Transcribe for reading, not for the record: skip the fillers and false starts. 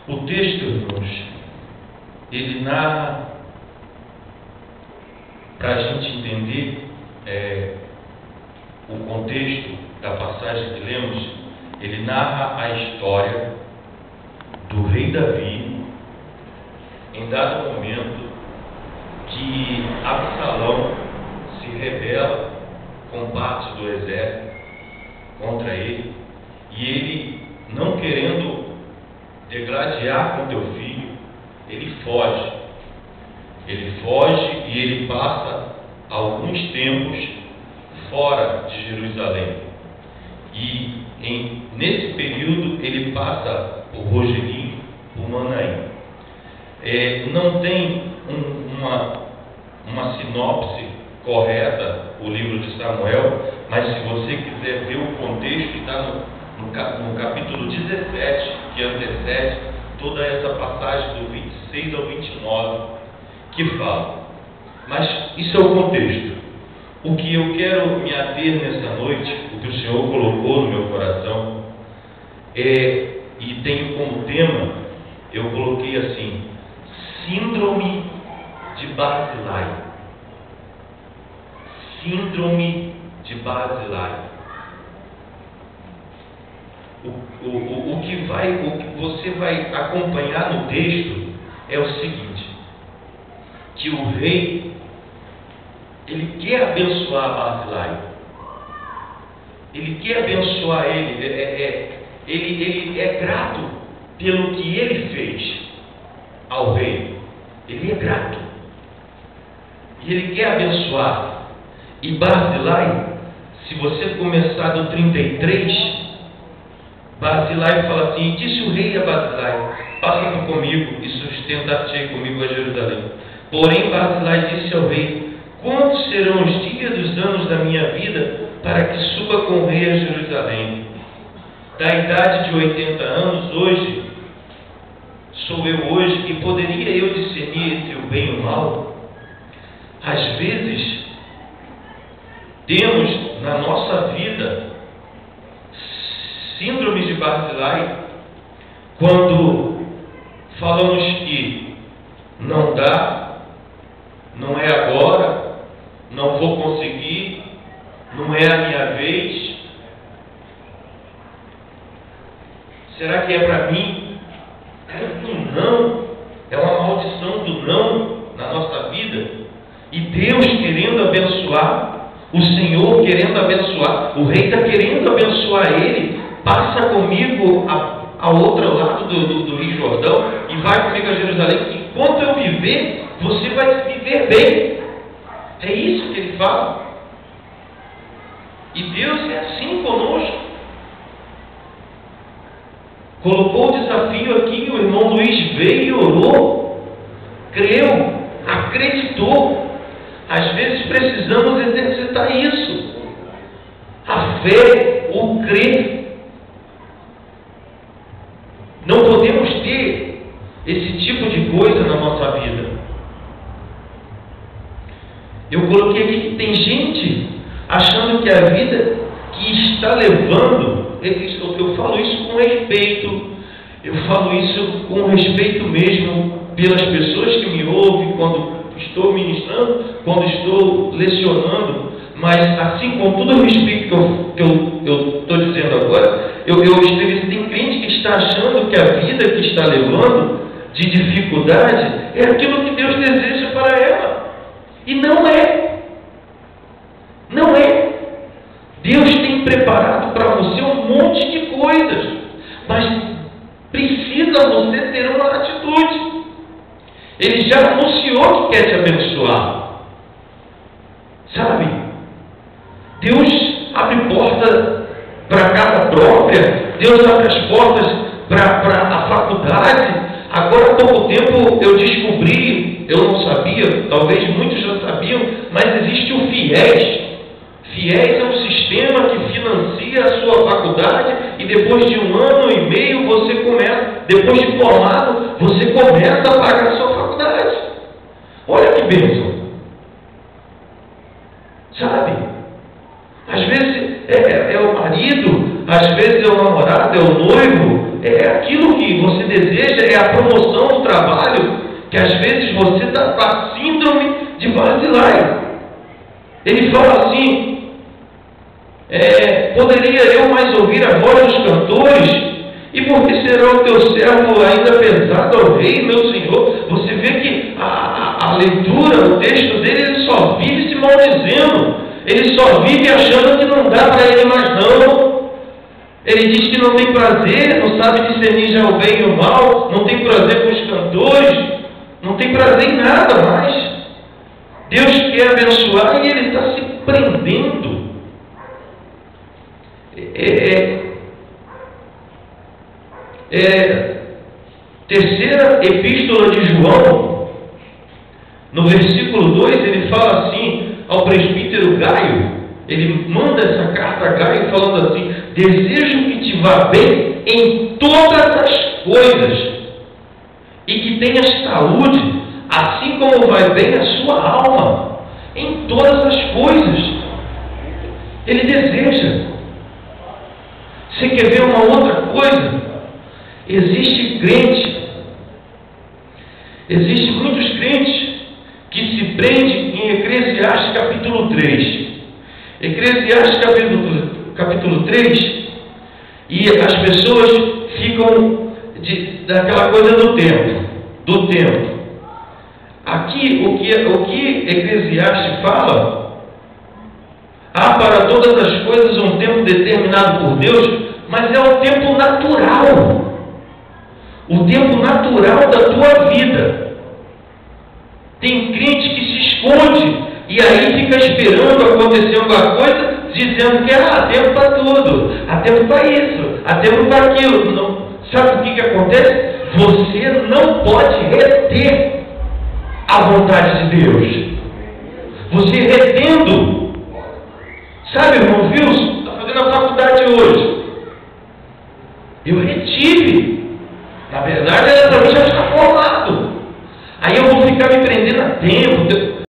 O texto, irmãos, ele narra, para a gente entender o contexto da passagem que lemos, ele narra a história do rei Davi, em dado momento que Absalão se rebela com parte do exército contra ele, e ele, não querendo degladiar com teu filho, ele foge e ele passa alguns tempos fora de Jerusalém, e nesse período ele passa por Rogelim, por Manaim. Não tem uma sinopse correta o livro de Samuel, mas se você quiser ver o contexto, está no capítulo 17, que antecede toda essa passagem do 26 ao 29, que fala. Mas isso é o contexto. O que eu quero me ater nessa noite, o que o Senhor colocou no meu coração, e tem como tema, eu coloquei assim: Síndrome de Barzilai. Síndrome de Barzilai. O que você vai acompanhar no texto é o seguinte: que o rei, ele quer abençoar Barzilai, ele quer abençoar ele é grato pelo que ele fez ao rei, ele é grato e ele quer abençoar. E Barzilai, se você começar do 33, Barzilai fala assim: disse o rei a Barzilai: passa tu comigo e sustenta-te comigo a Jerusalém. Porém Barzilai disse ao rei: quantos serão os dias dos anos da minha vida para que suba com o rei a Jerusalém? Da idade de 80 anos hoje, sou eu hoje, e poderia eu discernir entre o bem e o mal? Às vezes temos na nossa vida síndromes de Barzilai, quando falamos que não dá, não é agora, não vou conseguir, não é a minha vez. Será que é para mim? O não é uma maldição do não na nossa vida, e Deus querendo abençoar, o Senhor querendo abençoar, o rei está querendo abençoar ele. Passa comigo ao outro lado do Rio Jordão e vai comigo a Jerusalém. Enquanto eu viver, você vai viver bem. É isso que ele fala. E Deus é assim conosco. Colocou o desafio aqui, o irmão Luiz veio e orou, creu, acreditou. Às vezes precisamos exercitar isso. A fé, o crer. Não podemos ter esse tipo de coisa na nossa vida. Eu coloquei aqui que tem gente achando que a vida que está levando, eu falo isso com respeito, eu falo isso com respeito mesmo pelas pessoas que me ouvem quando estou ministrando, quando estou lecionando, mas assim, com todo o respeito que eu estou dizendo agora, eu escrevi: tem crente que está achando que a vida que está levando de dificuldade é aquilo que Deus deseja para ela, e não é. Não é. Deus tem preparado para você um monte de coisas, mas precisa você ter uma atitude. Ele já anunciou que quer te abençoar, sabe? Deus abre porta para a casa própria, Deus abre as portas para a faculdade. Agora há pouco tempo eu descobri, eu não sabia, talvez muitos já sabiam, mas existe o FIES. FIES é um sistema que financia a sua faculdade, e depois de 1 ano e meio você começa, depois de formado, você começa a pagar a sua faculdade. Olha que bênção, sabe? Às vezes é o marido, às vezes é o namorado, é o noivo, é aquilo que você deseja é a promoção do trabalho, que às vezes você está com a síndrome de Barzilai. Ele fala assim: poderia eu mais ouvir a voz dos cantores? E por que será o teu servo ainda pesado ao rei, meu senhor? Você vê que a leitura, o texto dele, ele só vive se maldizendo. Ele só vive achando que não dá para ele mais não. Ele diz que não tem prazer, não sabe discernir já o bem e o mal, não tem prazer com os cantores, não tem prazer em nada mais. Deus quer abençoar e ele está se prendendo. Terceira epístola de João, no versículo 2, ele fala assim ao presbítero Gaio. Ele manda essa carta a Gaio falando assim: desejo que te vá bem em todas as coisas e que tenhas saúde, assim como vai bem a sua alma. Em todas as coisas ele deseja. Você quer ver uma outra coisa? Existem muitos crentes que se prendem em Eclesiastes capítulo 3. Eclesiastes capítulo 3, e as pessoas ficam daquela coisa do tempo. Aqui, o que Eclesiastes fala: há para todas as coisas um tempo determinado por Deus, mas é o tempo natural. O tempo natural da tua vida. Tem crente que se esconde e aí fica esperando acontecer alguma coisa, dizendo que há tempo para tudo, há tempo para isso, há tempo para aquilo. Não. Sabe o que acontece? Você não pode reter a vontade de Deus. Você retendo. Sabe, irmão Wilson, está fazendo a faculdade hoje. Eu retive. Na verdade, era para mim já ficar formado. Aí eu vou ficar me prendendo a tempo.